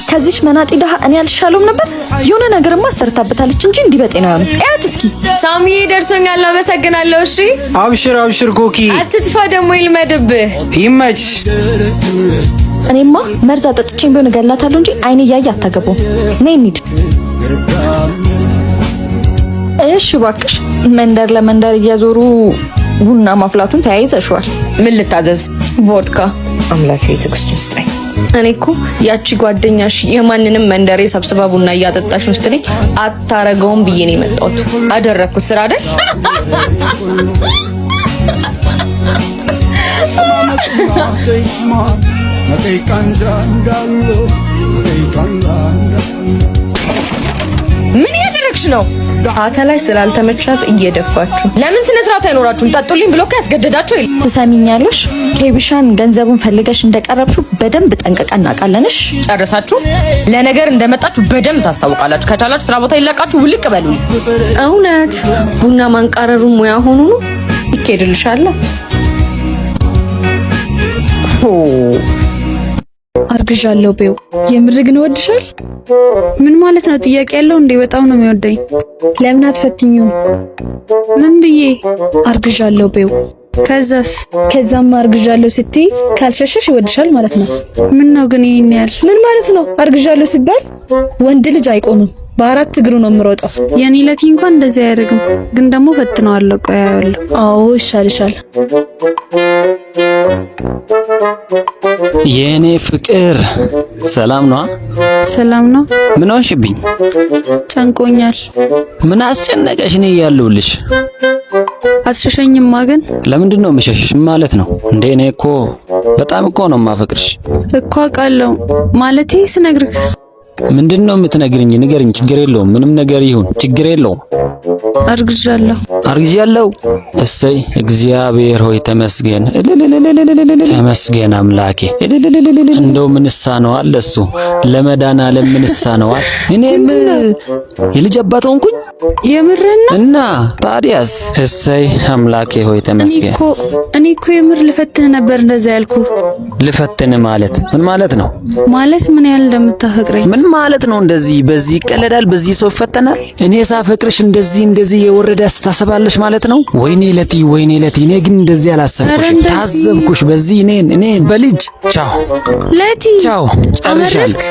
ከዚች መናጢ ደሃ እኔ አልሻለውም ነበር። የሆነ ነገርማ ሰርታበታለች እንጂ እንዲህ በጤና ያው ነው። እያት እስኪ ሳሚዬ ደርሶኛል። አመሰግናለሁ። እሺ አብሽር ኮኪ አትጥፋ ደግሞ ይልመድብህ። ይመች። እኔማ መርዛ ጠጥቼም ቢሆን እገላታለሁ እንጂ አይኔ እያየ አታገባውም። ነይ እንሂድ። እሺ እባክሽ መንደር ለመንደር እያዞሩ ቡና ማፍላቱን ተያይዘሽዋል። ምን ልታዘዝ? ቮድካ። አምላኬ ትዕግስት ውስጠኝ። እኔ እኮ ያቺ ጓደኛሽ የማንንም መንደሬ ሰብስባ ቡና እያጠጣሽ ውስጥ ነኝ አታረገውም ብዬ ነው የመጣሁት። አደረኩት ስራ አይደል? ምን ያደረግሽ ነው? አተላይ ስላልተመቻት እየደፋችሁ። ለምን ስነ ስርዓት አይኖራችሁም? ጠጡልኝ ብሎ ያስገደዳችሁ ይል ትሰሚኛለሽ? ኬቢሻን ገንዘቡን ፈልገሽ እንደቀረብሽው በደንብ ጠንቀቀን እናውቃለንሽ። ጨርሳችሁ ለነገር እንደመጣችሁ በደንብ ታስታውቃላችሁ። ከቻላችሁ ስራ ቦታ ይላቃችሁ ውልቅ በሉ። እውነት ቡና ማንቃረሩ ሙያ ሆኖ ነው ይኬድልሻል። አርግዣለሁ ቤው። የምር ግን ወድሻል? ምን ማለት ነው? ጥያቄ ያለው እንዴ? በጣም ነው የሚወደኝ። ለምን አትፈትኙ? ምን ብዬ? አርግዣለሁ ቤው። ከዛም አርግዣለሁ ስትይ ካልሸሸሽ ይወድሻል ማለት ነው። ምን ነው ግን ይሄን ያህል? ምን ማለት ነው? አርግዣለሁ ሲባል ወንድ ልጅ አይቆምም፣ በአራት እግሩ ነው የምሮጠው። የኔ ለቲ እንኳን እንደዚህ አያደርግም፣ ግን ደግሞ ፈትነዋለሁ። ቆይ አያለሁ። አዎ ይሻልሻል። የኔ ፍቅር ሰላም ነው? ሰላም ነው። ምን ሆንሽብኝ? ጨንቆኛል። ምን አስጨነቀሽ? እኔ ያለሁልሽ። አትሸሸኝማ? ግን ለምንድን ነው የምሸሽሽ? ማለት ነው እንዴ? እኔ እኮ በጣም እኮ ነው የማፈቅርሽ እኮ አውቃለሁ። ማለቴ ስነግርህ ምንድን ነው የምትነግርኝ? ንገርኝ። ችግር የለውም፣ ምንም ነገር ይሁን ችግር የለውም። አርግዣለሁ። እሰይ እግዚአብሔር ሆይ ተመስገን፣ ተመስገን አምላኬ። እንደው ምንሳ ነው አለ እሱ ለመዳን ዓለም ምንሳ ነው አለ። እኔም የልጅ አባት ሆንኩኝ። የምርህን ነው? እና ታዲያስ? እሰይ አምላኬ ሆይ ተመስገን። እኔ እኮ የምር ልፈትን ነበር እንደዛ ያልኩ። ልፈትን ማለት ምን ማለት ነው? ማለት ምን ያህል እንደምታፈቅረኝ። ምን ማለት ነው? እንደዚህ በዚህ ይቀለዳል? በዚህ ሰው ይፈተናል? እኔ ሳፈቅርሽ እንደዚህ የወረደ አስተሳሰባለሽ ማለት ነው? ወይኔ ለቲ፣ ወይኔ ለቲ። እኔ ግን እንደዚህ አላሰብኩሽ፣ ታዘብኩሽ። በዚህ እኔን በልጅ ቻው ለቲ፣ ቻው ጨርሻለሁ።